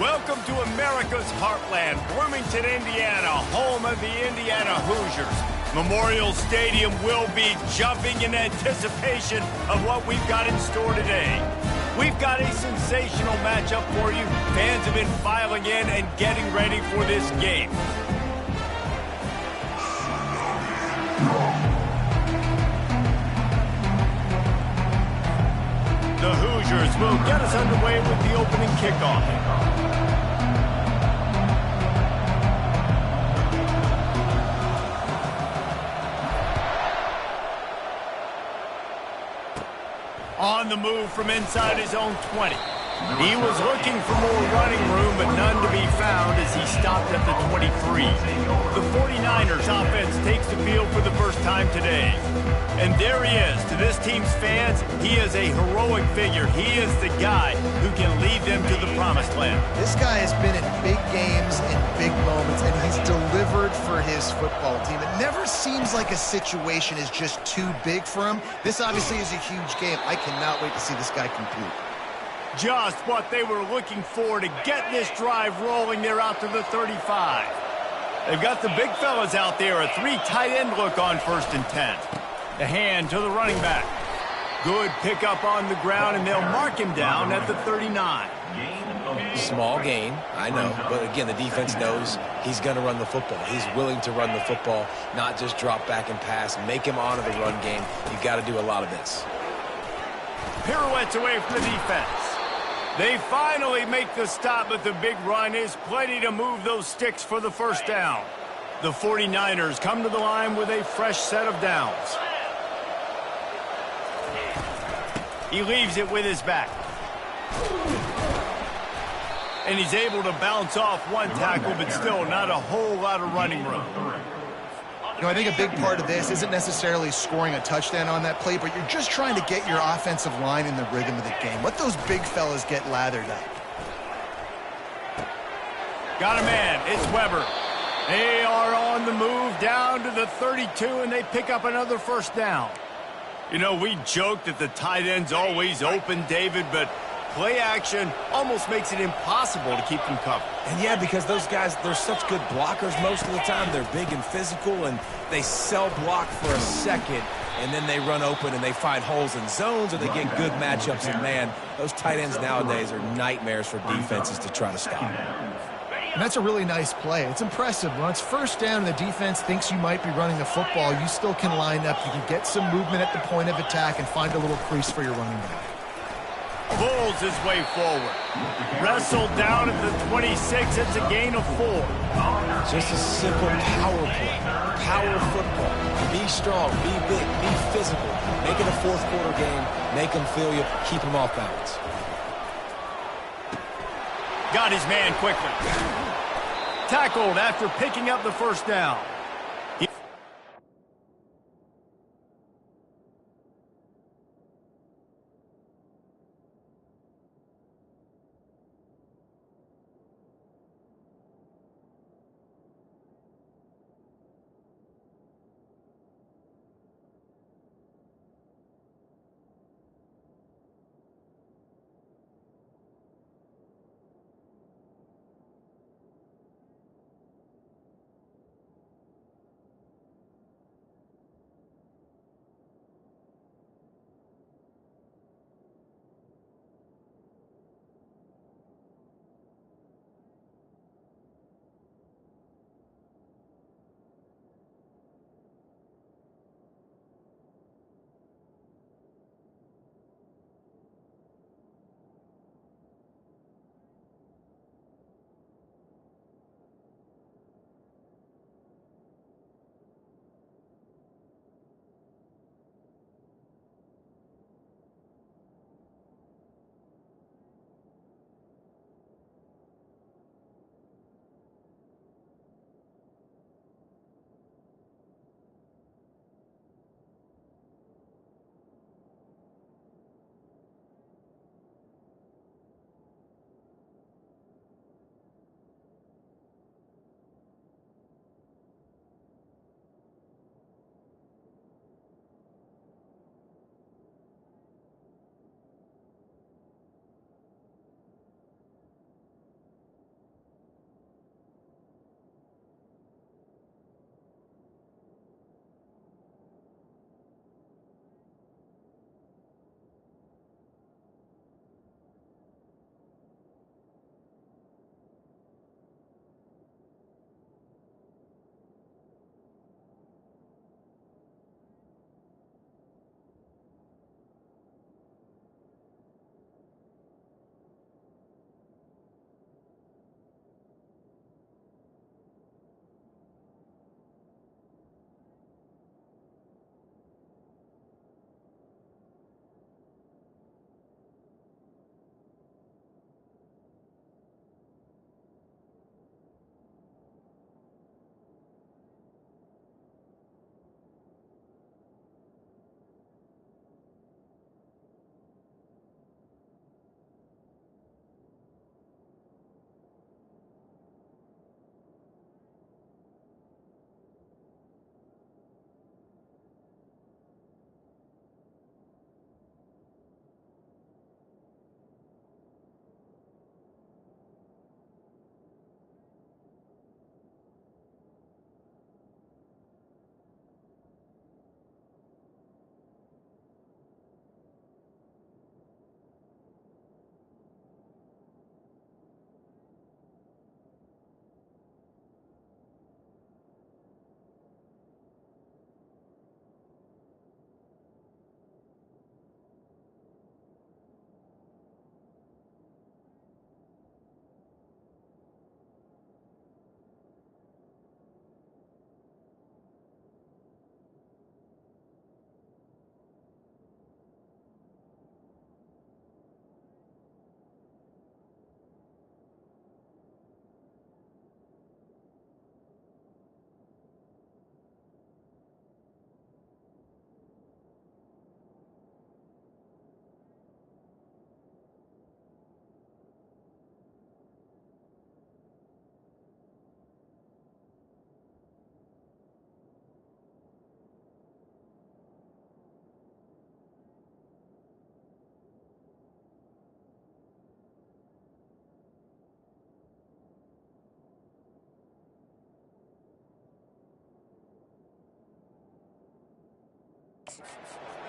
Welcome to America's heartland, Bloomington, Indiana, home of the Indiana Hoosiers. Memorial Stadium will be jumping in anticipation of what we've got in store today. We've got a sensational matchup for you. Fans have been filing in and getting ready for this game. The Hoosiers will get us underway with the opening kickoff. On the move from inside his own 20. He was looking for more running room, but none to be found as he stopped at the 23. The 49ers offense takes the field for the first time today. And there he is. To this team's fans, he is a heroic figure. He is the guy who can lead them to the promised land. This guy has been in big games and big moments, and he's delivered for his football team. It never seems like a situation is just too big for him. This obviously is a huge game. I cannot wait to see this guy compete. Just what they were looking for to get this drive rolling. They're out to the 35. They've got the big fellas out there. A three tight end look on 1st and 10. The hand to the running back. Good pickup on the ground, and they'll mark him down at the 39. Small gain, I know. But again, the defense knows he's going to run the football. He's willing to run the football, not just drop back and pass. Make him honor the run game. You've got to do a lot of this. Pirouettes away from the defense. They finally make the stop, but the big run is plenty to move those sticks for the first down. The 49ers come to the line with a fresh set of downs. He leaves it with his back. And he's able to bounce off one tackle, but still not a whole lot of running room. You know, I think a big part of this isn't necessarily scoring a touchdown on that play, but you're just trying to get your offensive line in the rhythm of the game. Let those big fellas get lathered up. Got a man. It's Weber. They are on the move down to the 32, and they pick up another first down. You know, we joke that the tight end's always open, David, but play action almost makes it impossible to keep them covered. And yeah, because those guys, they're such good blockers most of the time. They're big and physical, and they cell block for a second, and then they run open and they find holes in zones, or they get good matchups. And man, those tight ends nowadays are nightmares for defenses to try to stop. And that's a really nice play. It's impressive. When it's first down and the defense thinks you might be running the football, you still can line up. You can get some movement at the point of attack and find a little crease for your running back. Pulls his way forward. Wrestled down at the 26. It's a gain of 4. Just a simple power play. Power football. Be strong, be big, be physical. Make it a fourth quarter game. Make them feel you. Keep them off balance. Got his man quickly. Tackled after picking up the first down.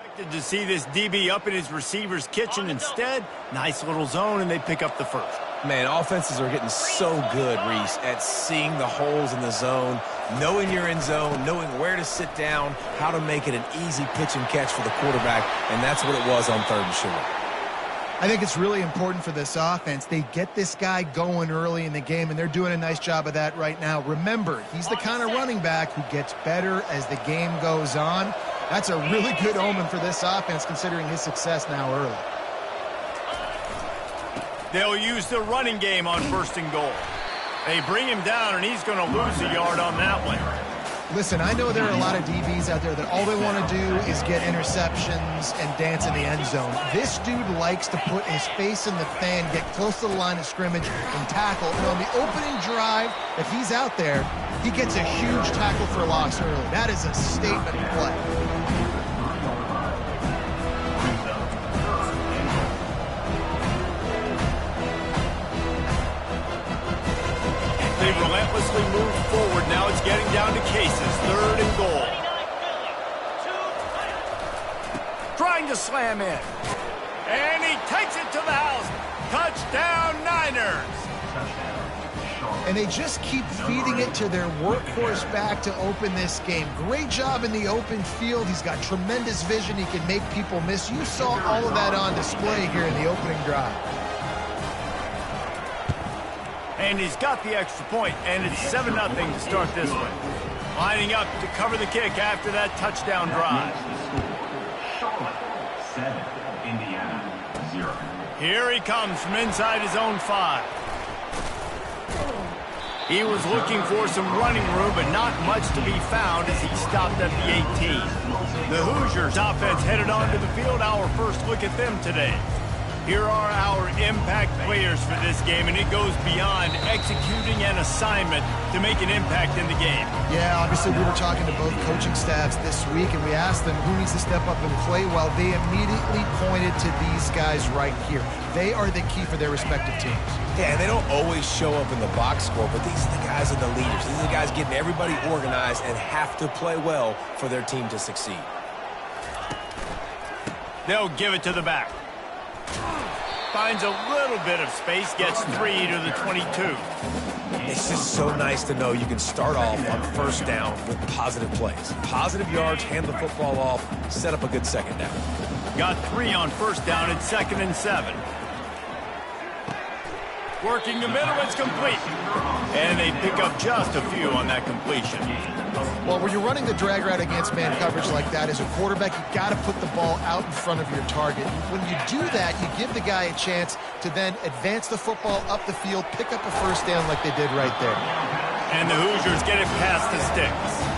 Expected to see this DB up in his receiver's kitchen. Instead, nice little zone, and they pick up the first. Man, offenses are getting so good, Reese, at seeing the holes in the zone, knowing you're in zone, knowing where to sit down, how to make it an easy pitch and catch for the quarterback, and that's what it was on 3rd and short. I think it's really important for this offense. They get this guy going early in the game, and they're doing a nice job of that right now. Remember, he's the kind of running back who gets better as the game goes on. That's a really good omen for this offense, considering his success now early. They'll use the running game on 1st and goal. They bring him down, and he's going to lose a yard on that one. Listen, I know there are a lot of DBs out there that all they want to do is get interceptions and dance in the end zone. This dude likes to put his face in the fan, get close to the line of scrimmage, and tackle. And on the opening drive, if he's out there, he gets a huge tackle for loss early. That is a statement play. They relentlessly move forward. Now it's getting down to cases. 3rd and goal. Trying to slam in. And he takes it to the house. Touchdown, Niners. And they just keep feeding it to their workhorse back to open this game. Great job in the open field. He's got tremendous vision. He can make people miss. You saw all of that on display here in the opening drive. And he's got the extra point, and it's 7-0 to start this one. Lining up to cover the kick after that touchdown drive. Charlotte 7, Indiana 0. Here he comes from inside his own 5. He was looking for some running room, but not much to be found as he stopped at the 18. The Hoosiers offense headed onto the field. Our first look at them today. Here are our impact players for this game, and it goes beyond executing an assignment to make an impact in the game. Yeah, obviously we were talking to both coaching staffs this week, and we asked them who needs to step up and play well. They immediately pointed to these guys right here. They are the key for their respective teams. Yeah, and they don't always show up in the box score, but these are the guys are the leaders. These are the guys getting everybody organized and have to play well for their team to succeed. They'll give it to the back. Finds a little bit of space, gets 3 to the 22. It's just so nice to know you can start off on 1st down with positive plays. Positive yards, hand the football off, set up a good 2nd down. Got 3 on 1st down at 2nd and 7. Working the middle, it's complete. And they pick up just a few on that completion. Well, when you're running the drag route against man coverage like that, as a quarterback, you got to put the ball out in front of your target. When you do that, you give the guy a chance to then advance the football up the field, pick up a 1st down like they did right there. And the Hoosiers get it past the sticks.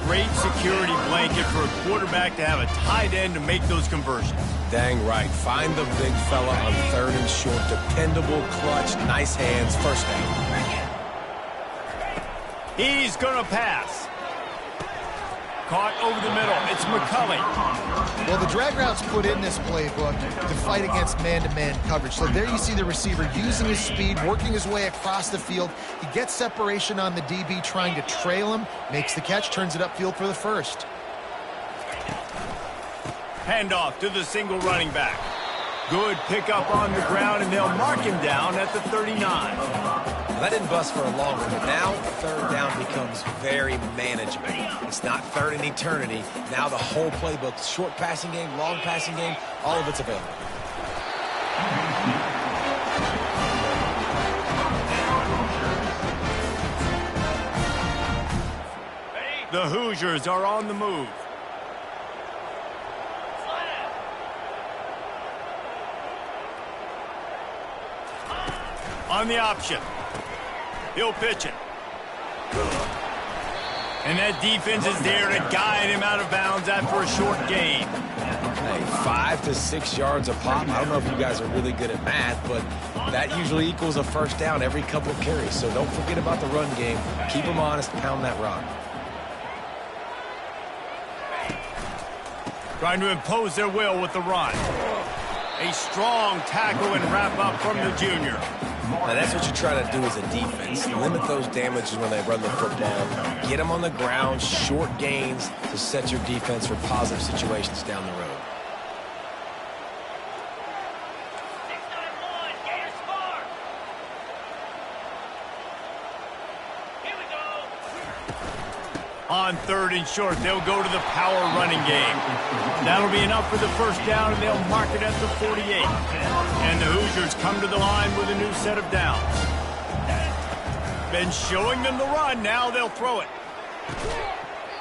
Great security blanket for a quarterback to have a tight end to make those conversions. Dang right. Find the big fella on 3rd and short. Dependable, clutch, nice hands, first down. He's going to pass. Caught over the middle. It's McCulley. Well, the drag routes put in this playbook to fight against man-to-man coverage. So there you see the receiver using his speed, working his way across the field. He gets separation on the DB, trying to trail him, makes the catch, turns it upfield for the first. Handoff to the single running back. Good pickup on the ground, and they'll mark him down at the 39. Well, that didn't bust for a long one, but now 3rd down becomes very manageable. It's not 3rd and eternity. Now the whole playbook, short passing game, long passing game, all of it's available. The Hoosiers are on the move. On the option. He'll pitch it. And that defense is there to guide him out of bounds after a short gain. Hey, 5 to 6 yards a pop. I don't know if you guys are really good at math, but that usually equals a first down every couple of carries. So don't forget about the run game. Keep them honest, pound that rock. Trying to impose their will with the run. A strong tackle and wrap up from the junior. Now that's what you try to do as a defense. Limit those damages when they run the football. Get them on the ground, short gains to set your defense for positive situations down the road. On 3rd and short, they'll go to the power running game. That'll be enough for the first down, and they'll mark it at the 48. And the Hoosiers come to the line with a new set of downs. Been showing them the run, now they'll throw it.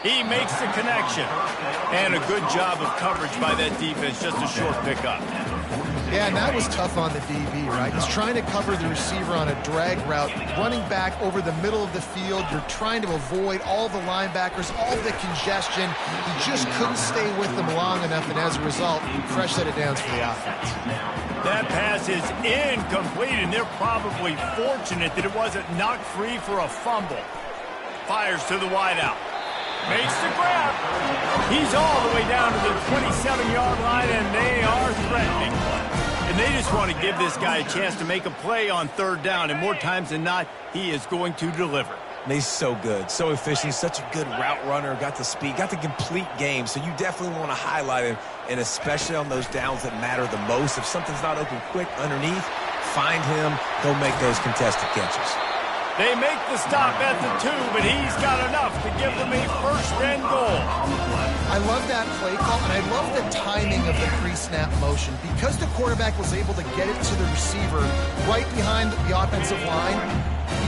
He makes the connection. And a good job of coverage by that defense, just a short pickup. Yeah, and that was tough on the DB, right? He's trying to cover the receiver on a drag route, running back over the middle of the field. You're trying to avoid all the linebackers, all the congestion. He just couldn't stay with them long enough, and as a result, fresh set of downs for the offense. That pass is incomplete, and they're probably fortunate that it wasn't knocked free for a fumble. Fires to the wideout. Makes the grab. He's all the way down to the 27-yard line, and they are threatening. And they just want to give this guy a chance to make a play on 3rd down, and more times than not, he is going to deliver. And he's so good, so efficient, such a good route runner, got the speed, got the complete game, so you definitely want to highlight him, and especially on those downs that matter the most. If something's not open quick underneath, find him, he'll make those contested catches. They make the stop at the 2, but he's got enough to give them a first and goal. I love that play call, and I love the timing of the pre-snap motion. Because the quarterback was able to get it to the receiver right behind the offensive line,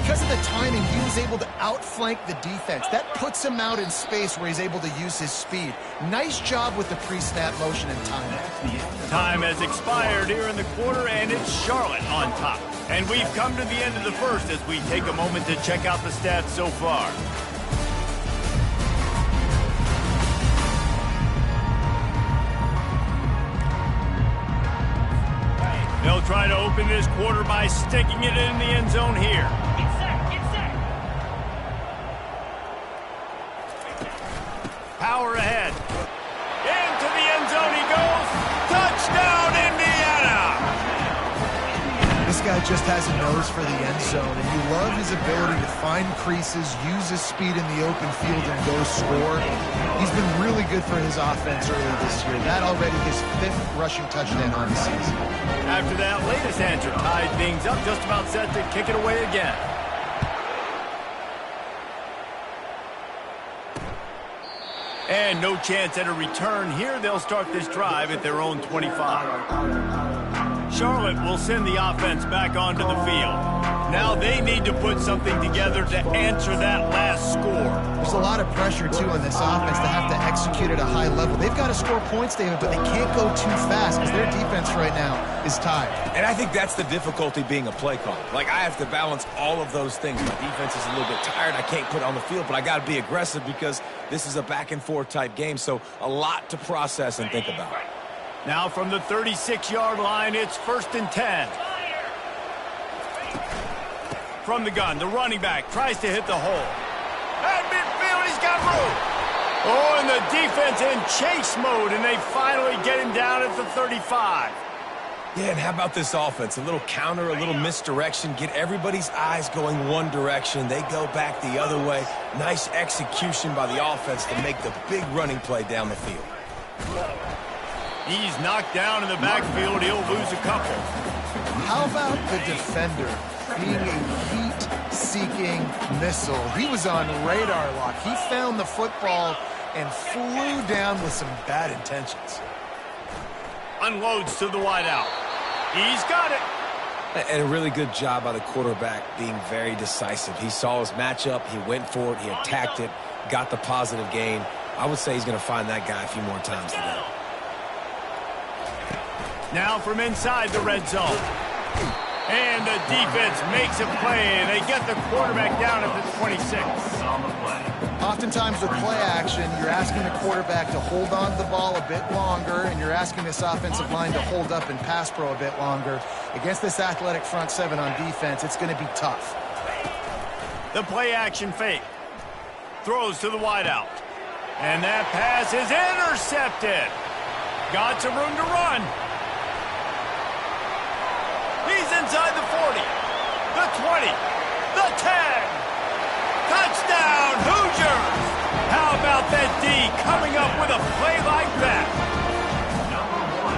because of the timing, he was able to outflank the defense. That puts him out in space where he's able to use his speed. Nice job with the pre-snap motion and timing. Time has expired here in the quarter, and it's Charlotte on top. And we've come to the end of the first as we take a moment to check out the stats so far. They'll try to open this quarter by sticking it in the end zone here. Get set, get set. Power ahead. Into the end zone he goes. Touchdown, Indiana! This guy just has a nose for the end zone, and you love his ability to find creases, use his speed in the open field, and go score. He's been really good for his offense early this year. That already his 5th rushing touchdown on the season. After that latest answer tied things up, just about set to kick it away again. And no chance at a return here. They'll start this drive at their own 25. Charlotte will send the offense back onto the field. Now they need to put something together to answer that last score. There's a lot of pressure, too, on this offense to have to execute at a high level. They've got to score points, David, but they can't go too fast because their defense right now is tired. And I think that's the difficulty being a play caller. Like, I have to balance all of those things. My defense is a little bit tired. I can't put it on the field, but I got to be aggressive because this is a back-and-forth type game, so a lot to process and think about. Now from the 36-yard line, it's 1st and 10. From the gun, the running back tries to hit the hole. At midfield, he's got room. Oh, and the defense in chase mode, and they finally get him down at the 35. Yeah, and how about this offense? A little counter, a little misdirection, get everybody's eyes going one direction. They go back the other way. Nice execution by the offense to make the big running play down the field. He's knocked down in the backfield. He'll lose a couple. How about the defender being a heat-seeking missile? He was on radar lock. He found the football and flew down with some bad intentions. Unloads to the wideout. He's got it. And a really good job by the quarterback being very decisive. He saw his matchup. He went for it. He attacked it. Got the positive gain. I would say he's going to find that guy a few more times today. Now from inside the red zone. And the defense makes a play. They get the quarterback down at the 26. Oftentimes with play action, you're asking the quarterback to hold on to the ball a bit longer, and you're asking this offensive line to hold up and pass pro a bit longer. Against this athletic front seven on defense, it's going to be tough. The play action fake. Throws to the wideout. And that pass is intercepted. Got some room to run. He's inside the 40, the 20, the 10. Touchdown, Hoosiers! How about that D coming up with a play like that?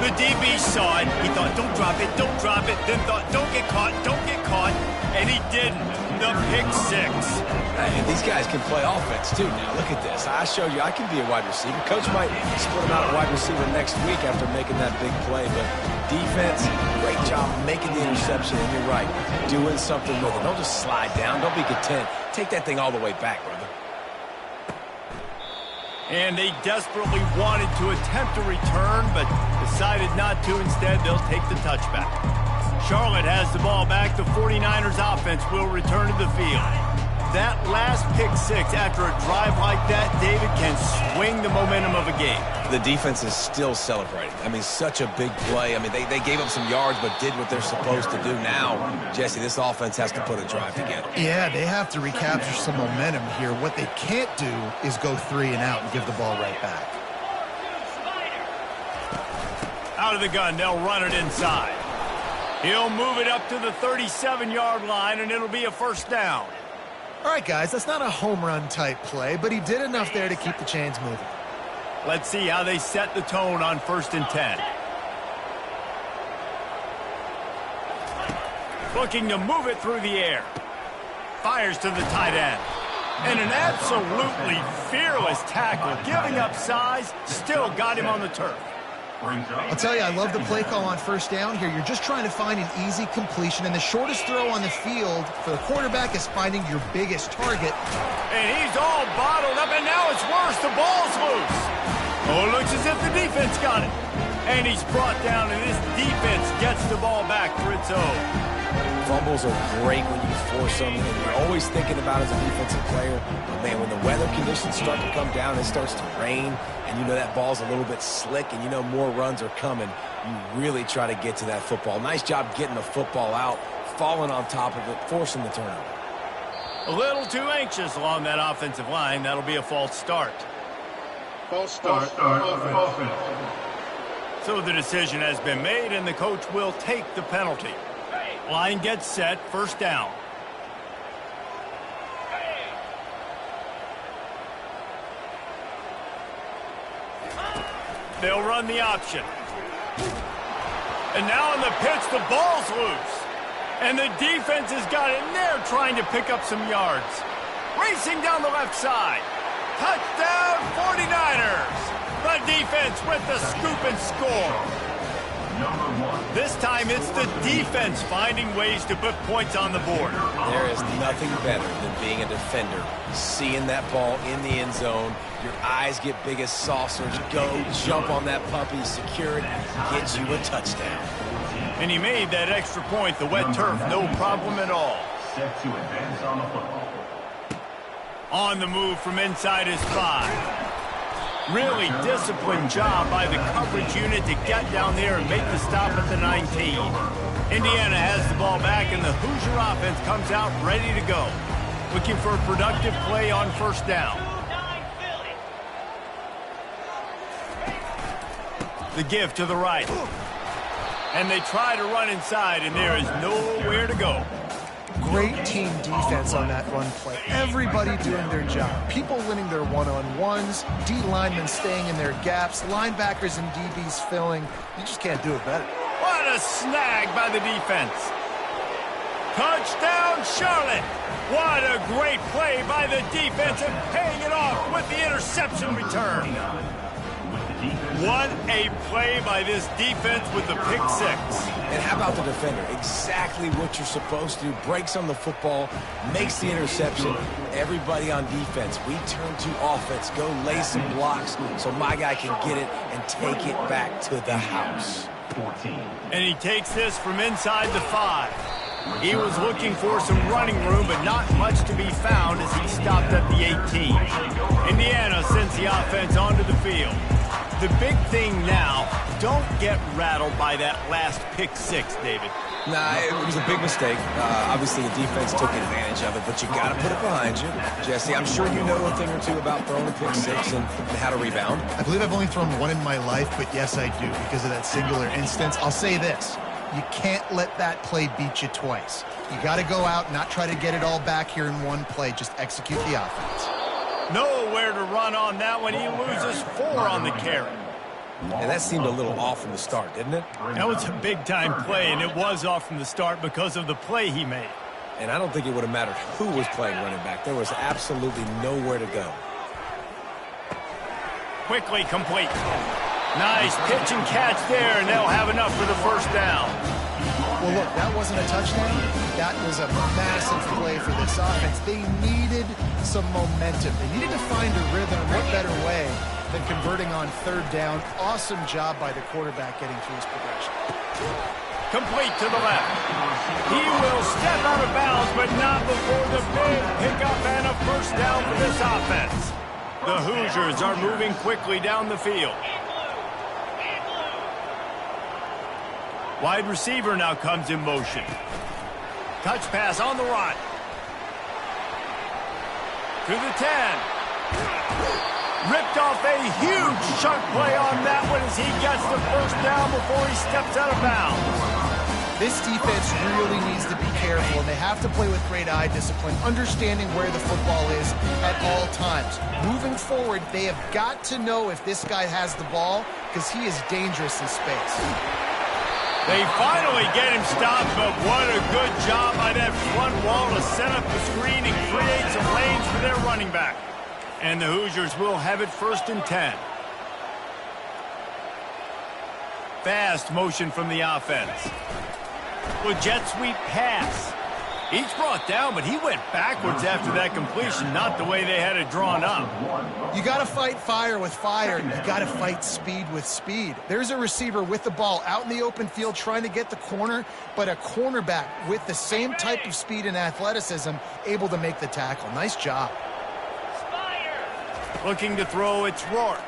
The DB saw it. He thought, don't drop it, don't drop it. Then thought, don't get caught, don't get caught. And he didn't. The pick six. And these guys can play offense, too. Now, look at this. I showed you I can be a wide receiver. Coach might split him out at wide receiver next week after making that big play. But defense, great job making the interception. And you're right, doing something with it. Don't just slide down. Don't be content. Take that thing all the way back, brother. And they desperately wanted to attempt a return, but decided not to. Instead, they'll take the touchback. Charlotte has the ball back. The 49ers offense will return to the field. That last pick six after a drive like that, David, can swing the momentum of a game. The defense is still celebrating. I mean, such a big play. I mean, they gave up some yards but did what they're supposed to do. Now, Jesse, this offense has to put a drive together. Yeah, they have to recapture some momentum here. What they can't do is go 3 and out and give the ball right back. Out of the gun, they'll run it inside. He'll move it up to the 37-yard line, and it'll be a first down. All right, guys, that's not a home run type play, but he did enough there to keep the chains moving. Let's see how they set the tone on 1st and 10. Looking to move it through the air. Fires to the tight end. And an absolutely fearless tackle, giving up size, still got him on the turf. I'll tell you, I love the play call on first down here. You're just trying to find an easy completion, and the shortest throw on the field for the quarterback is finding your biggest target. And he's all bottled up, and now it's worse. The ball's loose. Oh, it looks as if the defense got it. And he's brought down, and this defense gets the ball back for its own. Fumbles are great when you force them, and you're always thinking about as a defensive player, but man, when the weather conditions start to come down, it starts to rain, and you know that ball's a little bit slick, and you know more runs are coming, you really try to get to that football. Nice job getting the football out, falling on top of it, forcing the turnover. A little too anxious along that offensive line. That'll be a false start. False start. So the decision has been made, and the coach will take the penalty. Line gets set, first down. They'll run the option. And now in the pitch, the ball's loose. And the defense has got it, and they're trying to pick up some yards. Racing down the left side. Touchdown, 49ers. The defense with the scoop and score. This time it's the defense finding ways to put points on the board. There is nothing better than being a defender. Seeing that ball in the end zone, your eyes get big as saucers. Go, jump on that puppy, secure it, get you a touchdown. And he made that extra point, the wet turf, no problem at all. Set to advance on the football. On the move from inside his 5. Really disciplined job by the coverage unit to get down there and make the stop at the 19. Indiana has the ball back, and the Hoosier offense comes out ready to go. Looking for a productive play on first down. The give to the right. And they try to run inside, and there is nowhere to go. Great team defense on that run play. Everybody doing their job. People winning their one-on-ones, D linemen staying in their gaps, linebackers and DBs filling. You just can't do it better. What a snag by the defense. Touchdown, Charlotte. What a great play by the defense and paying it off with the interception return. What a play by this defense with the pick 6. And how about the defender? Exactly what you're supposed to do. Breaks on the football, makes the interception. Everybody on defense, we turn to offense. Go lay some blocks so my guy can get it and take it back to the house. 14. And he takes this from inside the 5. He was looking for some running room, but not much to be found as he stopped at the 18. Indiana sends the offense onto the field. The big thing now, don't get rattled by that last pick 6, David. Nah, it was a big mistake. Obviously, the defense took advantage of it, but you got to put it behind you. Jesse, I'm sure you know a thing or two about throwing a pick 6 and how to rebound. I believe I've only thrown one in my life, but yes, I do because of that singular instance. I'll say this. You can't let that play beat you twice. You got to go out, not try to get it all back here in one play. Just execute the offense. Nowhere to run on that one. He loses 4 on the carry. And that seemed a little off from the start, didn't it? That was a big-time play, and it was off from the start because of the play he made. And I don't think it would have mattered who was playing running back. There was absolutely nowhere to go. Quickly complete. Nice pitch and catch there, and they'll have enough for the first down. Well, look, that wasn't a touchdown. That was a massive play for this offense. They needed some momentum. They needed to find a rhythm. What better way than converting on third down? Awesome job by the quarterback getting through his progression. Complete to the left. He will step out of bounds, but not before the big pickup and a first down for this offense. The Hoosiers are moving quickly down the field. Wide receiver now comes in motion. Touch pass on the run. To the 10. Ripped off a huge chunk play on that one as he gets the first down before he steps out of bounds. This defense really needs to be careful, and they have to play with great eye discipline, understanding where the football is at all times. Moving forward, they have got to know if this guy has the ball because he is dangerous in space. They finally get him stopped, but what a good job by that front wall to set up the screen and create some lanes for their running back. And the Hoosiers will have it 1st and 10. Fast motion from the offense. With jet sweep pass. He's brought down, but he went backwards after that completion, not the way they had it drawn up. You got to fight fire with fire, and you got to fight speed with speed. There's a receiver with the ball out in the open field trying to get the corner, but a cornerback with the same type of speed and athleticism able to make the tackle. Nice job. Looking to throw, it's Rourke.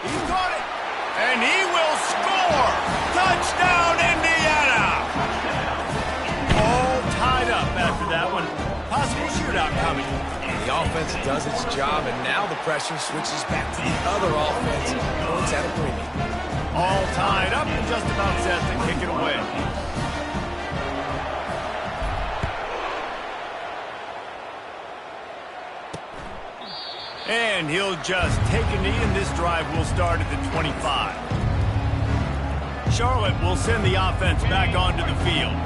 He's got it, and he will score! Touchdown, Indiana! All tied up after that one. Possible shootout coming. The offense does its job, and now the pressure switches back to the other offense. Points at a premium. All tied up and just about set to kick it away. And he'll just take a knee, and this drive will start at the 25. Charlotte will send the offense back onto the field.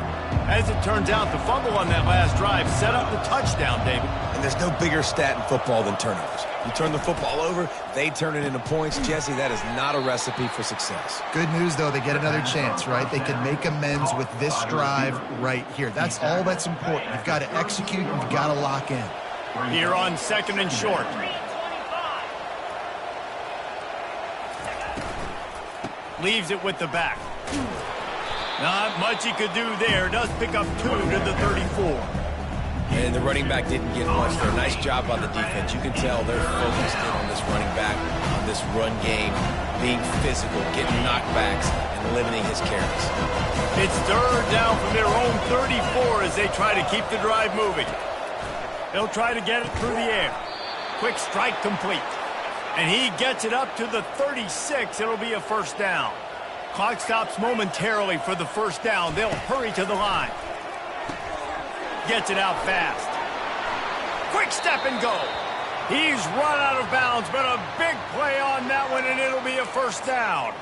As it turns out, the fumble on that last drive set up the touchdown, David. And there's no bigger stat in football than turnovers. You turn the football over, they turn it into points. Jesse, that is not a recipe for success. Good news, though, they get another chance, right? They can make amends with this drive right here. That's all that's important. You've got to execute, and you've got to lock in. Here on 2nd and short. Leaves it with the back. Not much he could do there. Does pick up 2 to the 34. And the running back didn't get much there. Nice job on the defense. You can tell they're focused in on this running back, on this run game, being physical, getting knockbacks, and limiting his carries. It's 3rd down from their own 34 as they try to keep the drive moving. They'll try to get it through the air. Quick strike complete. And he gets it up to the 36. It'll be a 1st down. Clock stops momentarily for the 1st down. They'll hurry to the line. Gets it out fast. Quick step and go. He's run out of bounds, but a big play on that one, and it'll be a 1st down.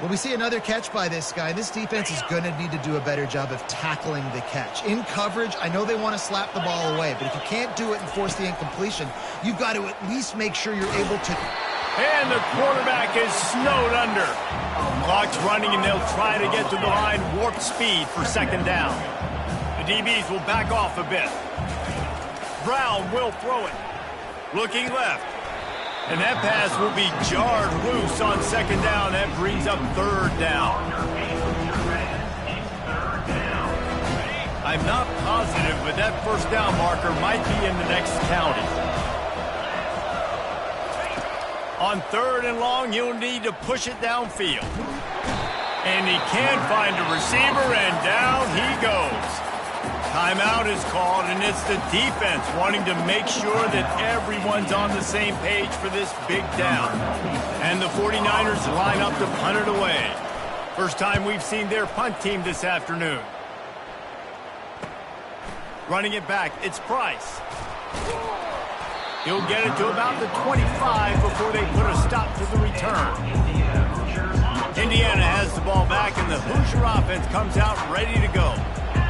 Well, we see another catch by this guy. This defense is going to need to do a better job of tackling the catch. In coverage, I know they want to slap the ball away, but if you can't do it and force the incompletion, you've got to at least make sure you're able to. And the quarterback is snowed under. Clock's running, and they'll try to get to the line warp speed for 2nd down. The DBs will back off a bit. Brown will throw it. Looking left. And that pass will be jarred loose on 2nd down. That brings up 3rd down. I'm not positive, but that 1st down marker might be in the next county. On 3rd and long, he'll need to push it downfield. And he can find a receiver, and down he goes. Timeout is called, and it's the defense wanting to make sure that everyone's on the same page for this big down. And the 49ers line up to punt it away. First time we've seen their punt team this afternoon. Running it back, it's Price. He'll get it to about the 25 before they put a stop to the return. Indiana has the ball back, and the Hoosier offense comes out ready to go.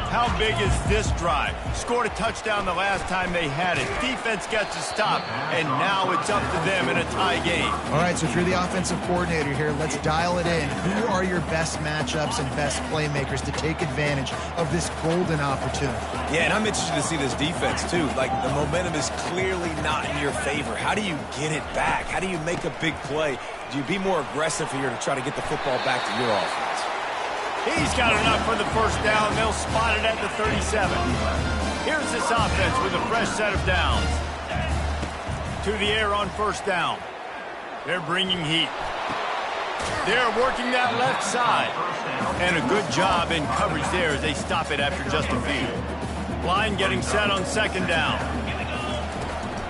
How big is this drive? Scored a touchdown the last time they had it. Defense gets a stop, and now it's up to them in a tie game. All right, so if you're the offensive coordinator here, let's dial it in. Who are your best matchups and best playmakers to take advantage of this golden opportunity? Yeah, and I'm interested to see this defense, too. Like, the momentum is clearly not in your favor. How do you get it back? How do you make a big play? Do you be more aggressive here to try to get the football back to your offense? He's got enough for the 1st down. They'll spot it at the 37. Here's this offense with a fresh set of downs. To the air on 1st down. They're bringing heat. They're working that left side. And a good job in coverage there as they stop it after just a few. Line getting set on 2nd down.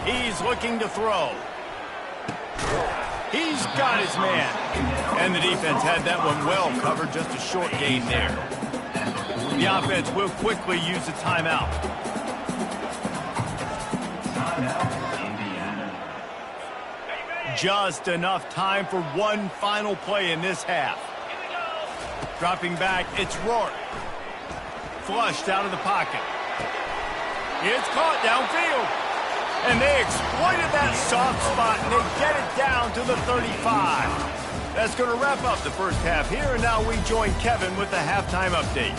He's looking to throw. He's got his man. And the defense had that one well covered, just a short gain there. The offense will quickly use a timeout. Just enough time for one final play in this half. Dropping back, it's Rourke. Flushed out of the pocket. It's caught downfield. And they exploited that soft spot, and they get it down to the 35. That's going to wrap up the 1st half here, and now we join Kevin with the halftime update.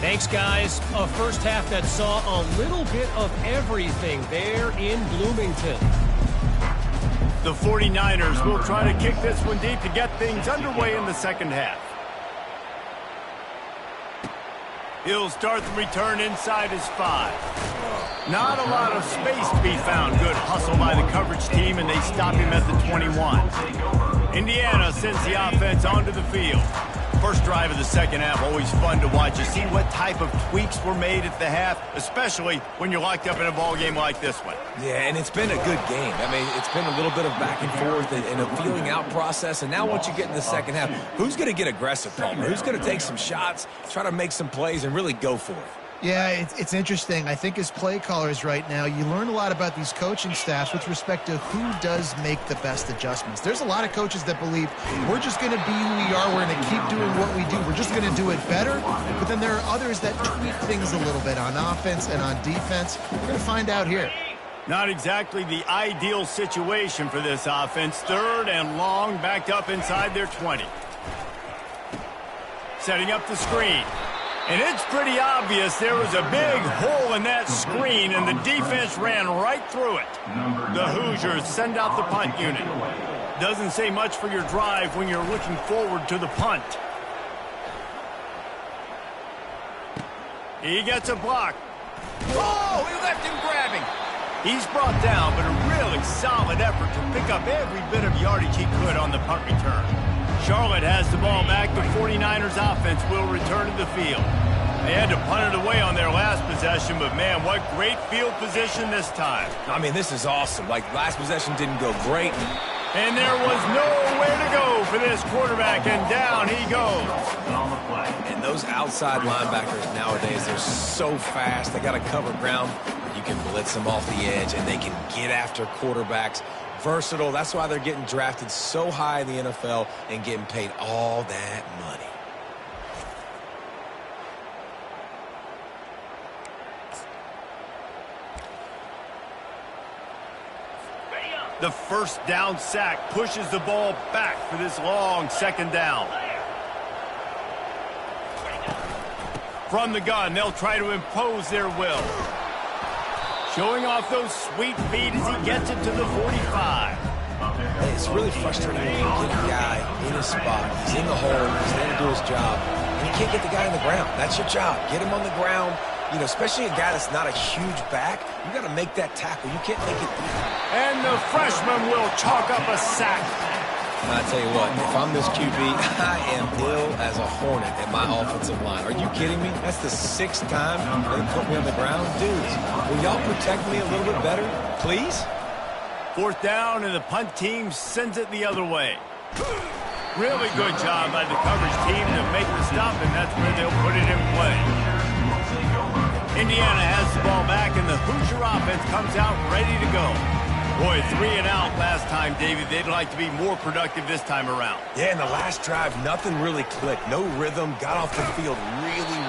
Thanks, guys. A 1st half that saw a little bit of everything there in Bloomington. The 49ers will try to kick this one deep to get things underway in the 2nd half. He'll start the return inside his 5. Not a lot of space to be found. Good hustle by the coverage team, and they stop him at the 21. Indiana sends the offense onto the field. First drive of the 2nd half, always fun to watch. You see what type of tweaks were made at the half, especially when you're locked up in a ball game like this one. Yeah, and it's been a good game. I mean, it's been a little bit of back and forth and a feeling out process. And now once you get in the 2nd half, who's going to get aggressive, Palmer? Who's going to take some shots, try to make some plays, and really go for it? Yeah, it's interesting. I think as play callers right now, you learn a lot about these coaching staffs with respect to who does make the best adjustments. There's a lot of coaches that believe we're just going to be who we are. We're going to keep doing what we do. We're just going to do it better. But then there are others that tweak things a little bit on offense and on defense. We're going to find out here. Not exactly the ideal situation for this offense. 3rd and long, backed up inside their 20. Setting up the screen. And it's pretty obvious there was a big hole in that screen, and the defense ran right through it. The Hoosiers send out the punt unit. Doesn't say much for your drive when you're looking forward to the punt. He gets a block. Oh, he left him grabbing. He's brought down, but a really solid effort to pick up every bit of yardage he could on the punt return. Charlotte has the ball back. The 49ers offense will return to the field. They had to punt it away on their last possession, but man, what great field position this time. I mean, this is awesome. Like, last possession didn't go great. And there was nowhere to go for this quarterback, and down he goes. And those outside linebackers nowadays, they're so fast. They got to cover ground. You can blitz them off the edge, and they can get after quarterbacks. Versatile. That's why they're getting drafted so high in the NFL and getting paid all that money. The first down sack pushes the ball back for this long 2nd down. From the gun, they'll try to impose their will. Showing off those sweet feet as he gets it to the 45. It's really frustrating when you get a guy in his spot. He's in the hole. He's there to do his job. And you can't get the guy on the ground. That's your job. Get him on the ground. You know, especially a guy that's not a huge back. You got to make that tackle. You can't make it easy. And the freshman will chalk up a sack. I tell you what, if I'm this QB, I am ill as a hornet at my offensive line. Are you kidding me? That's the 6th time they put me on the ground. Dudes, will y'all protect me a little bit better, please? 4th down, and the punt team sends it the other way. Really good job by the coverage team to make the stop, and that's where they'll put it in play. Indiana has the ball back, and the Hoosier offense comes out ready to go. Boy, 3 and out last time, David. They'd like to be more productive this time around. Yeah, in the last drive, nothing really clicked. No rhythm, got off the field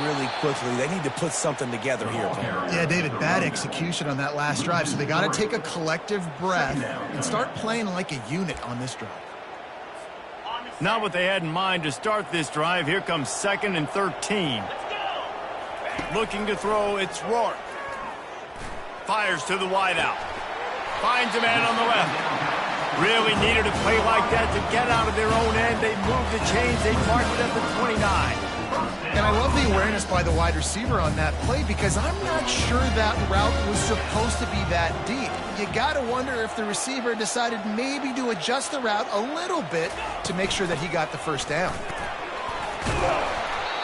really quickly. They need to put something together here, Paul. Yeah, David, bad execution on that last drive, so they got to take a collective breath and start playing like a unit on this drive. Not what they had in mind to start this drive. Here comes 2nd and 13. Looking to throw, it's Rourke. Fires to the wideout. Finds a man on the left. Really needed a play like that to get out of their own end. They moved the chains. They marked it at the 29. And I love the awareness by the wide receiver on that play because I'm not sure that route was supposed to be that deep. You got to wonder if the receiver decided maybe to adjust the route a little bit to make sure that he got the first down.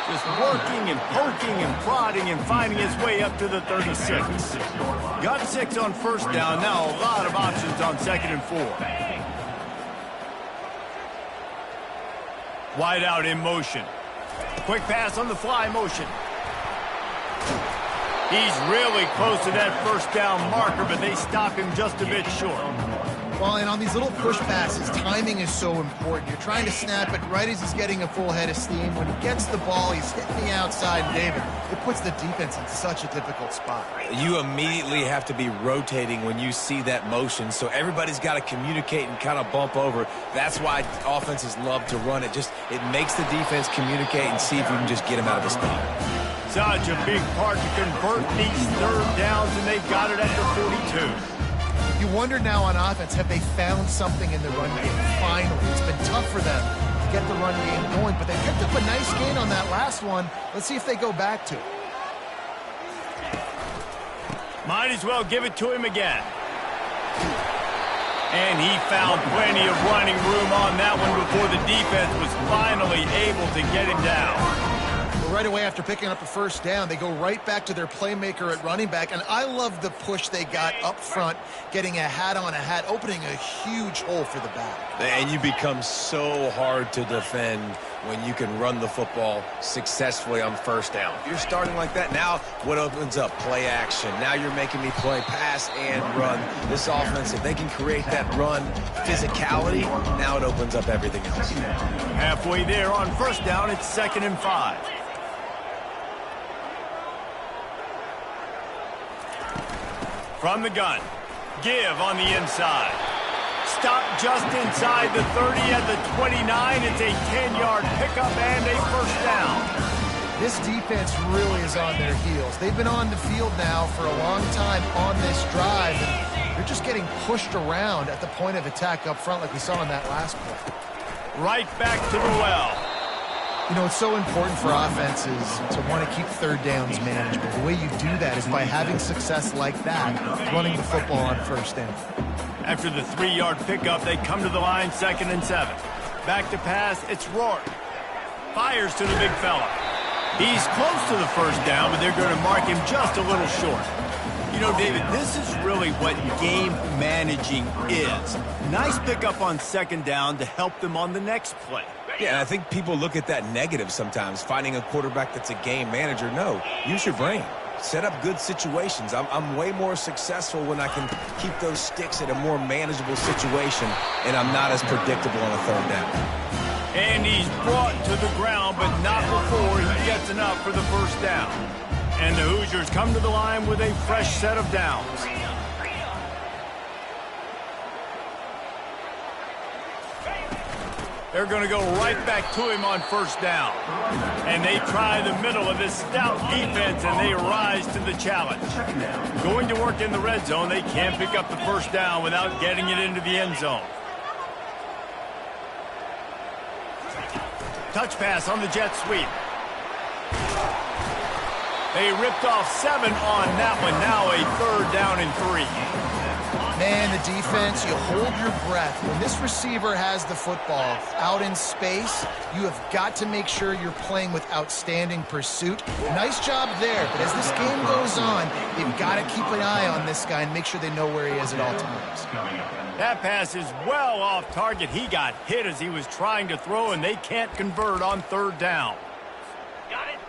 Just working and poking and prodding and finding his way up to the 36. Got 6 on 1st down. Now a lot of options on 2nd and 4. Wide out in motion. Quick pass on the fly motion. He's really close to that 1st down marker, but they stop him just a bit short. Well, and on these little push passes, timing is so important. You're trying to snap it right as he's getting a full head of steam. When he gets the ball, he's hitting the outside, David. It puts the defense in such a difficult spot. You immediately have to be rotating when you see that motion, so everybody's got to communicate and kind of bump over. That's why offenses love to run it. It makes the defense communicate and see if you can just get him out of his spot. Such a big part to convert these 3rd downs, and they've got it at the 42. You wonder now on offense, have they found something in the run game? Finally, it's been tough for them to get the run game going, but they picked up a nice gain on that last one. Let's see if they go back to it. Might as well give it to him again. And he found plenty of running room on that one before the defense was finally able to get him down. right away after picking up a first down, they go right back to their playmaker at running back. And I love the push they got up front, getting a hat on a hat, opening a huge hole for the back. And you become so hard to defend when you can run the football successfully on first down. If you're starting like that, now what opens up? Play action. Now you're making me play pass and run. This offense, if they can create that run physicality, now it opens up everything else. Halfway there on first down, it's 2nd and 5. From the gun, give on the inside. Stop just inside the 30 at the 29. It's a 10-yard pickup and a first down. This defense really is on their heels. They've been on the field now for a long time on this drive, and they're just getting pushed around at the point of attack up front like we saw in that last play. Right back to the well. You know, it's so important for offenses to want to keep third downs manageable. The way you do that is by having success like that, running the football on first down. After the 3-yard pickup, they come to the line, 2nd and 7. Back to pass, it's Rourke. Fires to the big fella. He's close to the first down, but they're going to mark him just a little short. You know, David, this is really what game managing is. Nice pickup on 2nd down to help them on the next play. Yeah, I think people look at that negative sometimes, finding a quarterback that's a game manager. No, use your brain. Set up good situations. I'm way more successful when I can keep those sticks at a more manageable situation, and I'm not as predictable on a 3rd down. And he's brought to the ground, but not before he gets enough for the first down. And the Hoosiers come to the line with a fresh set of downs. They're going to go right back to him on first down. And they try the middle of this stout defense, and they rise to the challenge. Going to work in the red zone, they can't pick up the first down without getting it into the end zone. Touch pass on the jet sweep. They ripped off 7 on that one. Now a 3rd down and 3. Man, the defense, you hold your breath. When this receiver has the football out in space, you have got to make sure you're playing with outstanding pursuit. Nice job there, but as this game goes on, you've got to keep an eye on this guy and make sure they know where he is at all times. That pass is well off target. He got hit as he was trying to throw, and they can't convert on 3rd down.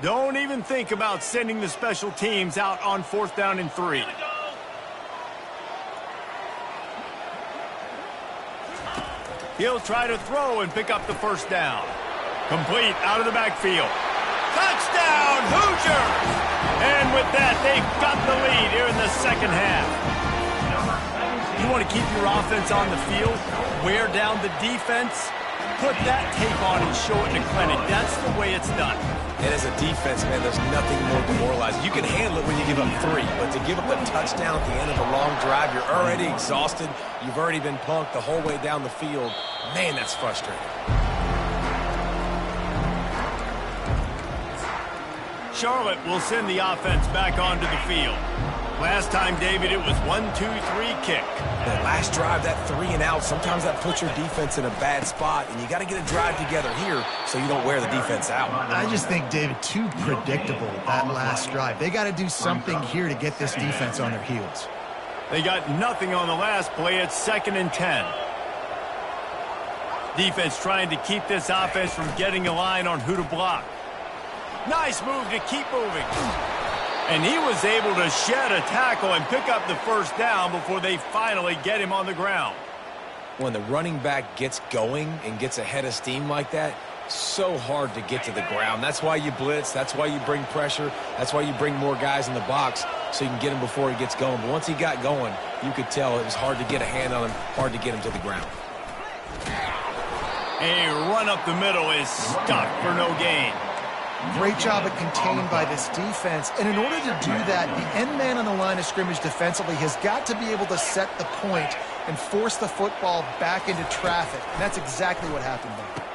Don't even think about sending the special teams out on 4th down and 3. He'll try to throw and pick up the first down. Complete out of the backfield. Touchdown, Hoosiers! And with that, they've got the lead here in the 2nd half. You want to keep your offense on the field, wear down the defense, put that tape on and show it in the clinic. That's the way it's done. And as a defense, man, there's nothing more demoralizing. You can handle it when you give up 3, but to give up a touchdown at the end of a long drive, you're already exhausted. You've already been punked the whole way down the field. Man, that's frustrating. Charlotte will send the offense back onto the field. Last time, David, it was 1-2-3 kick. That last drive, that 3 and out, sometimes that puts your defense in a bad spot, and you got to get a drive together here so you don't wear the defense out. I just think, David, too predictable, that last drive. They got to do something here to get this defense on their heels. They got nothing on the last play. It's 2nd and 10. Defense trying to keep this offense from getting a line on who to block. Nice move to keep moving. And he was able to shed a tackle and pick up the first down before they finally get him on the ground. When the running back gets going and gets ahead of steam like that, so hard to get to the ground. That's why you blitz. That's why you bring pressure. That's why you bring more guys in the box so you can get him before he gets going. But once he got going, you could tell it was hard to get a hand on him, hard to get him to the ground. A run up the middle is stuck for no gain. Great job at contained by this defense. And in order to do that, the end man on the line of scrimmage defensively has got to be able to set the point and force the football back into traffic. And that's exactly what happened there.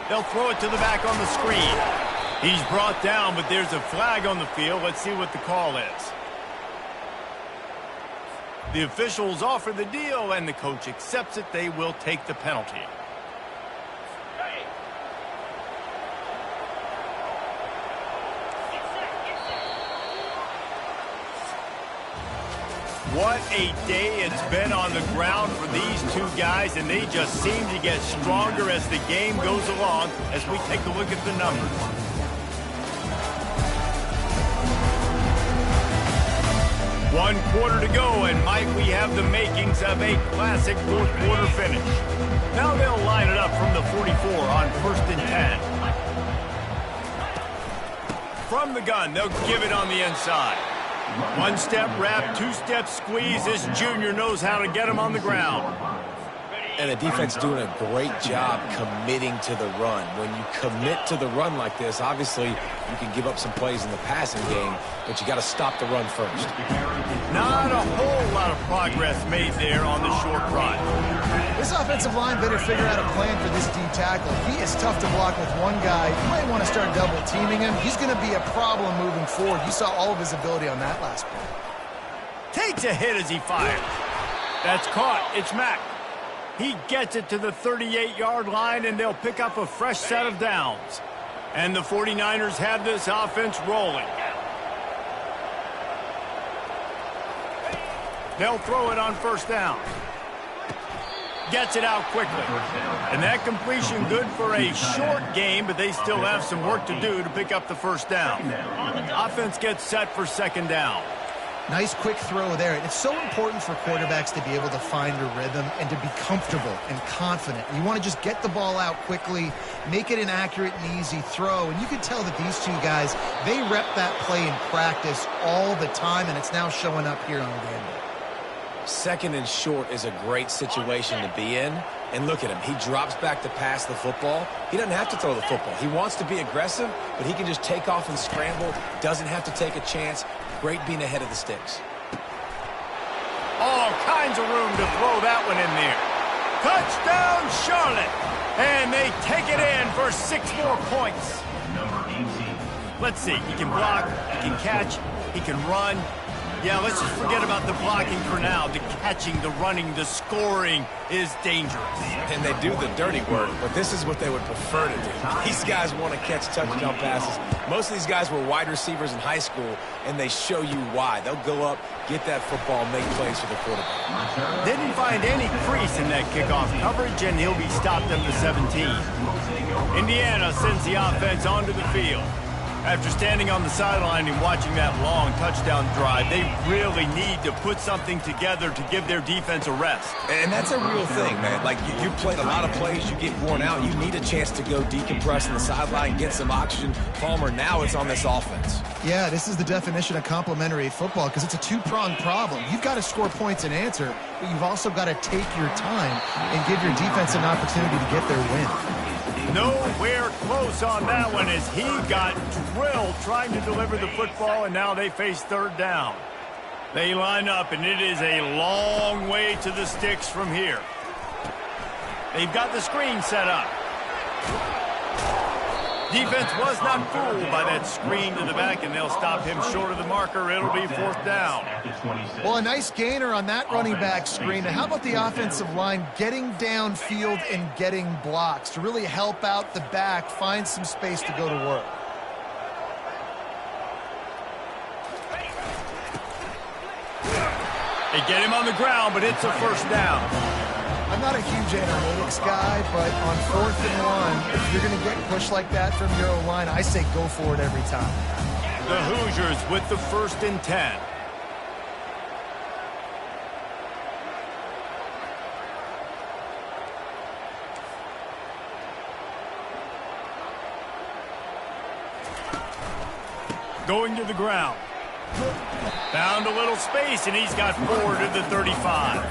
They'll throw it to the back on the screen. He's brought down, but there's a flag on the field. Let's see what the call is. The officials offer the deal, and the coach accepts it. They will take the penalty. What a day it's been on the ground for these two guys, and they just seem to get stronger as the game goes along as we take a look at the numbers. One quarter to go, and might we have the makings of a classic fourth quarter finish. Now they'll line it up from the 44 on 1st and 10. From the gun, they'll give it on the inside. One-step wrap, two-step squeeze. This junior knows how to get him on the ground. And the defense doing a great job committing to the run. When you commit to the run like this, obviously you can give up some plays in the passing game, but you got to stop the run first. Not a whole lot of progress made there on the short run. This offensive line better figure out a plan for this D tackle. He is tough to block with one guy. You might want to start double teaming him. He's going to be a problem moving forward. You saw all of his ability on that last play. Takes a hit as he fires. That's caught. It's Mack. He gets it to the 38-yard line, and they'll pick up a fresh set of downs. And the 49ers have this offense rolling. They'll throw it on 1st down. Gets it out quickly. And that completion good for a short game, but they still have some work to do to pick up the 1st down. Offense gets set for 2nd down. Nice quick throw there. And it's so important for quarterbacks to be able to find a rhythm and to be comfortable and confident. You want to just get the ball out quickly, make it an accurate and easy throw. And you can tell that these two guys, they rep that play in practice all the time, and it's now showing up here on game day. 2nd and short is a great situation to be in. And look at him. He drops back to pass the football. He doesn't have to throw the football. He wants to be aggressive, but he can just take off and scramble. Doesn't have to take a chance. Great being ahead of the sticks. All kinds of room to throw that one in there. Touchdown, Charlotte. And they take it in for 6 more points. Let's see. He can block. He can catch. He can run. Yeah, let's just forget about the blocking for now. The catching, the running, the scoring is dangerous. And they do the dirty work, but this is what they would prefer to do. These guys want to catch touchdown passes. Most of these guys were wide receivers in high school, and they show you why. They'll go up, get that football, make plays for the quarterback. Didn't find any crease in that kickoff coverage, and he'll be stopped at the 17. Indiana sends the offense onto the field. After standing on the sideline and watching that long touchdown drive, they really need to put something together to give their defense a rest. And that's a real thing, man. Like, you played a lot of plays, you get worn out, you need a chance to go decompress on the sideline, get some oxygen. Palmer, now it's on this offense. Yeah, this is the definition of complementary football because it's a two-pronged problem. You've got to score points and answer, but you've also got to take your time and give your defense an opportunity to get their win. Nowhere close on that one as he got drilled trying to deliver the football, and now they face 3rd down. They line up, and it is a long way to the sticks from here. They've got the screen set up. Defense was not fooled by that screen to the back, and they'll stop him short of the marker. It'll be 4th down. Well, a nice gainer on that running back screen. Now, how about the offensive line getting downfield and getting blocks to really help out the back, find some space to go to work? They get him on the ground, but it's a 1st down. I'm not a huge analytics guy, but on 4th and 1, if you're going to get pushed like that from your O-line, I say go for it every time. The Hoosiers with the 1st and 10. Going to the ground. Found a little space, and he's got 4 to the 35.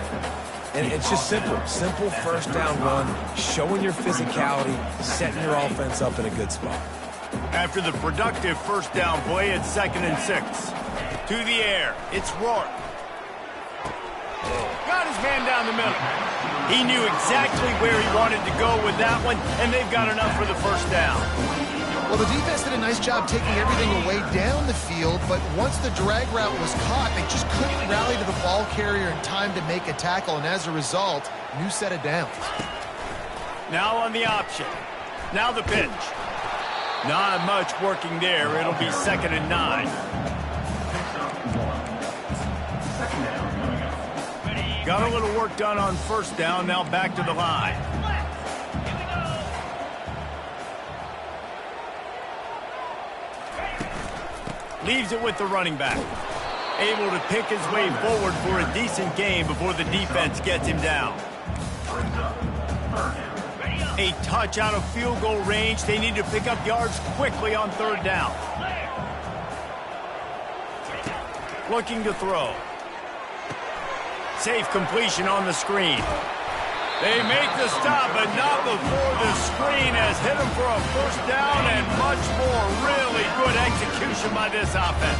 And it's just simple. Simple 1st down run, showing your physicality, setting your offense up in a good spot. After the productive 1st down play, it's 2nd and 6. To the air, it's Rourke. Got his man down the middle. He knew exactly where he wanted to go with that one, and they've got enough for the 1st down. Well, the defense did a nice job taking everything away down the field, but once the drag route was caught, they just couldn't rally to the ball carrier in time to make a tackle, and as a result, new set of downs. Now on the option. Now the pitch. Not much working there. It'll be 2nd and 9. Got a little work done on first down, now back to the line. Leaves it with the running back. Able to pick his way forward for a decent gain before the defense gets him down. A touch out of field goal range. They need to pick up yards quickly on third down. Looking to throw. Safe completion on the screen. They make the stop, but not before the screen has hit them for a first down and much more. Really good execution by this offense.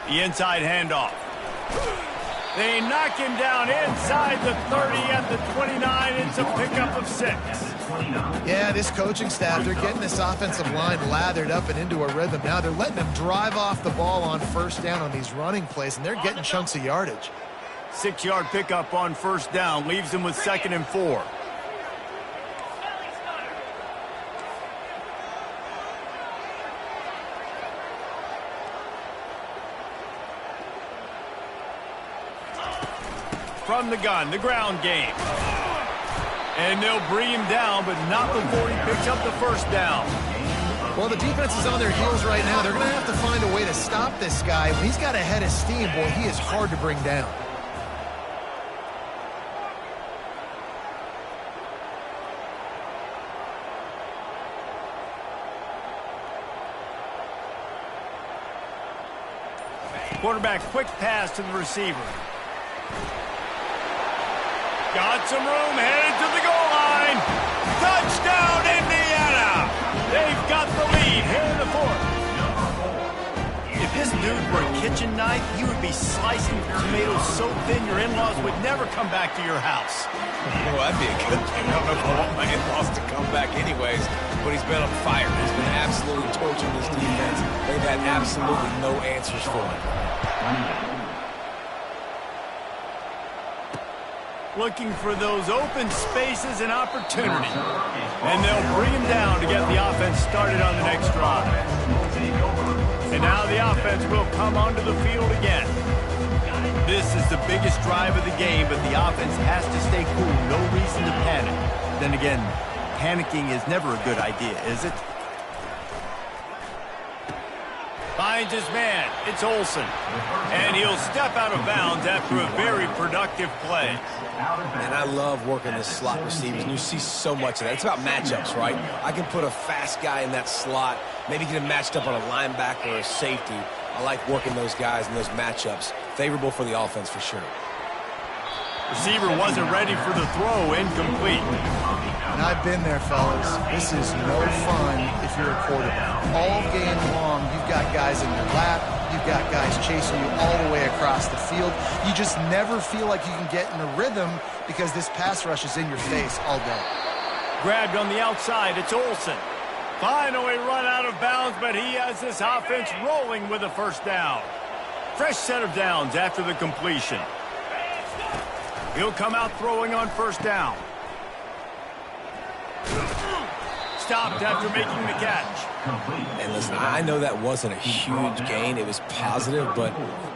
The inside handoff. They knock him down inside the 30 at the 29. It's a pickup of 6. Yeah, this coaching staff, they're getting this offensive line lathered up and into a rhythm. Now they're letting them drive off the ball on first down on these running plays, and they're getting chunks of yardage. 6-yard pickup on first down leaves them with 2nd and 4. From the gun, the ground game. And they'll bring him down, but not before he picks up the first down. Well, the defense is on their heels right now. They're going to have to find a way to stop this guy. When he's got a head of steam, boy, he is hard to bring down. Quarterback, quick pass to the receiver. Got some room, headed to the goal line. Touchdown, Indiana! They've got the lead here in the 4th. If this dude were a kitchen knife, he would be slicing tomatoes so thin your in-laws would never come back to your house. Well, that'd be a good thing. I don't know if I want my in-laws to come back anyways, but he's been on fire. He's been absolutely torching this defense. They've had absolutely no answers for him. Looking for those open spaces and opportunity. And they'll bring him down to get the offense started on the next drive. And now the offense will come onto the field again. This is the biggest drive of the game, but the offense has to stay cool. No reason to panic. Then again, panicking is never a good idea, is it? Finds his man. It's Olsen. And he'll step out of bounds after a very productive play. And I love working the slot receivers, and you see so much of that. It's about matchups, right? I can put a fast guy in that slot, maybe get him matched up on a linebacker or a safety. I like working those guys in those matchups. Favorable for the offense for sure. Receiver wasn't ready for the throw, incomplete. And I've been there, fellas. This is no fun if you're a quarterback. All game long, you've got guys in your lap. You've got guys chasing you all the way across the field. You just never feel like you can get in a rhythm because this pass rush is in your face all day. Grabbed on the outside, it's Olsen. Finally run out of bounds, but he has this offense rolling with a first down. Fresh set of downs after the completion. He'll come out throwing on first down. Stopped after making the catch. And listen, I know that wasn't a huge gain. It was positive, but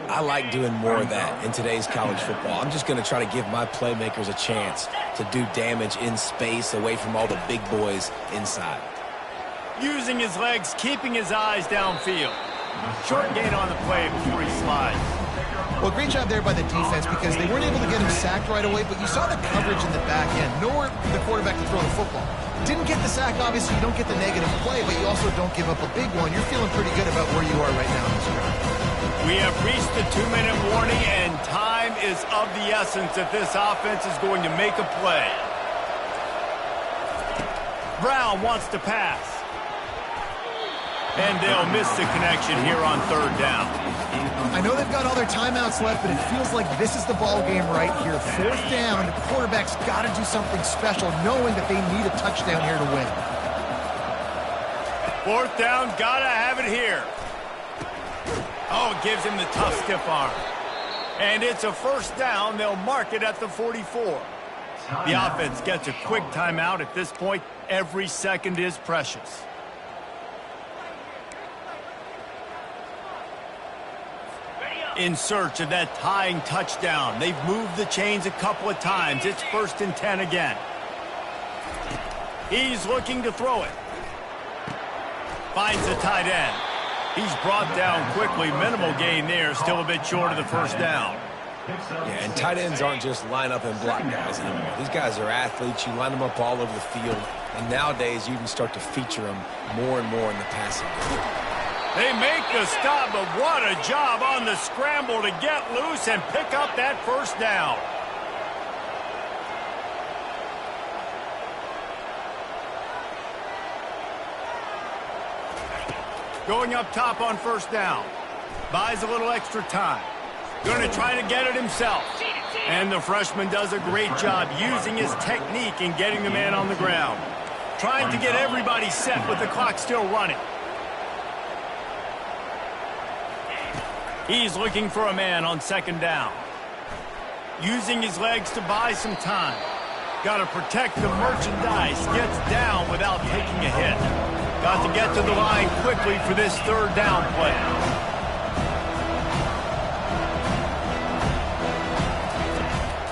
I like doing more of that in today's college football. I'm just going to try to give my playmakers a chance to do damage in space away from all the big boys inside. Using his legs, keeping his eyes downfield. Short gain on the play before he slides. Well, great job there by the defense because they weren't able to get him sacked right away, but you saw the coverage in the back end. Nowhere for the quarterback to throw the football. Didn't get the sack, obviously. You don't get the negative play, but you also don't give up a big one. You're feeling pretty good about where you are right now in this drive. We have reached the 2-minute warning, and time is of the essence if this offense is going to make a play. Brown wants to pass. And they'll miss the connection here on third down. I know they've got all their timeouts left, but it feels like this is the ball game right here. Fourth down, the quarterback's got to do something special, knowing that they need a touchdown here to win. Fourth down, gotta have it here. Oh, it gives him the tough, stiff arm. And it's a first down. They'll mark it at the 44. The offense gets a quick timeout at this point. Every second is precious. In search of that tying touchdown. They've moved the chains a couple of times. It's 1st and 10 again. He's looking to throw it. Finds the tight end. He's brought down quickly. Minimal gain there. Still a bit short of the first down. Yeah, and tight ends aren't just line up and block guys anymore. These guys are athletes. You line them up all over the field. And nowadays, you can start to feature them more and more in the passing game. They make the stop, but what a job on the scramble to get loose and pick up that first down. Going up top on first down. Buys a little extra time. Going to try to get it himself. And the freshman does a great job using his technique and getting the man on the ground. Trying to get everybody set with the clock still running. He's looking for a man on 2nd down. Using his legs to buy some time. Got to protect the merchandise. Gets down without taking a hit. Got to get to the line quickly for this 3rd down play.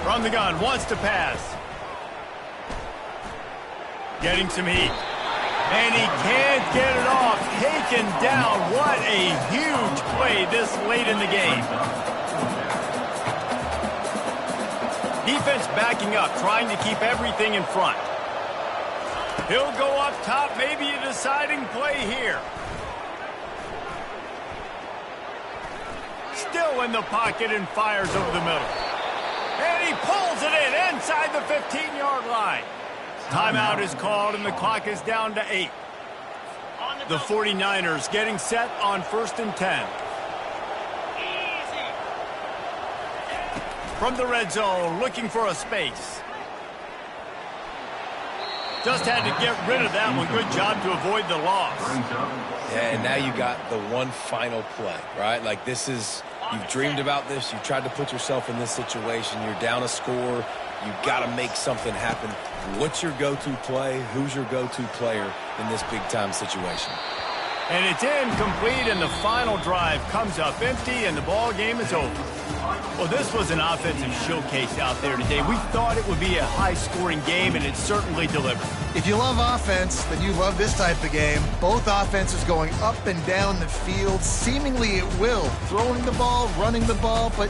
From the gun, wants to pass. Getting some heat. And he can't get it off. Taken down. What a huge play this late in the game. Defense backing up, trying to keep everything in front. He'll go up top, maybe a deciding play here. Still in the pocket and fires over the middle. And he pulls it in inside the 15-yard line. Timeout is called and the clock is down to 8. The 49ers getting set on 1st and 10. From the red zone, looking for a space. Just had to get rid of that one. Good job to avoid the loss. Yeah, and now you got the one final play, right? Like this is, you've dreamed about this. You've tried to put yourself in this situation. You're down a score. You've got to make something happen. What's your go-to play? Who's your go-to player in this big-time situation? And it's incomplete, and the final drive comes up empty, and the ball game is over. Well, this was an offensive showcase out there today. We thought it would be a high-scoring game, and it certainly delivered. If you love offense, then you love this type of game. Both offenses going up and down the field, seemingly at will. Throwing the ball, running the ball, but